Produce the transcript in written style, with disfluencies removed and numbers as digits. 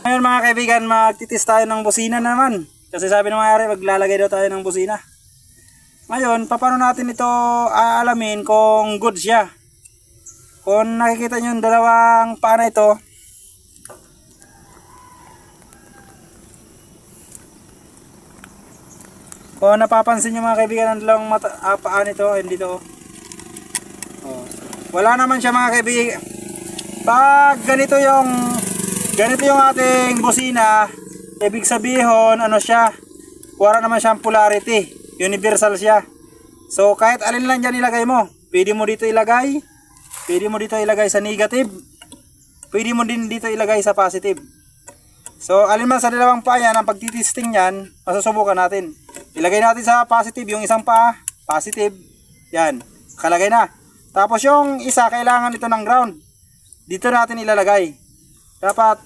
Ngayon mga kaibigan, magtitis tayo ng busina naman. Kasi sabi ng mayari, maglalagay daw tayo ng busina. Ngayon, paano natin ito aalamin kung good siya? Kung nakikita nyo yung dalawang paa na ito, kung napapansin nyo mga kaibigan, ang dalawang paa nito, hindi to. Oh. Wala naman siya mga kaibigan. Pag ganito yung ating busina, ibig sabihin ano siya, wala naman siyang polarity, universal siya. So kahit alin lang dyan ilagay mo, pwede mo dito ilagay sa negative, pwede mo din dito ilagay sa positive. So alin man sa dalawang paa yan, ang pagtitesting yan, masusubukan natin. Ilagay natin sa positive yung isang paa, positive, yan, kalagay na. Tapos yung isa, kailangan ito ng ground, dito natin ilalagay. Dapat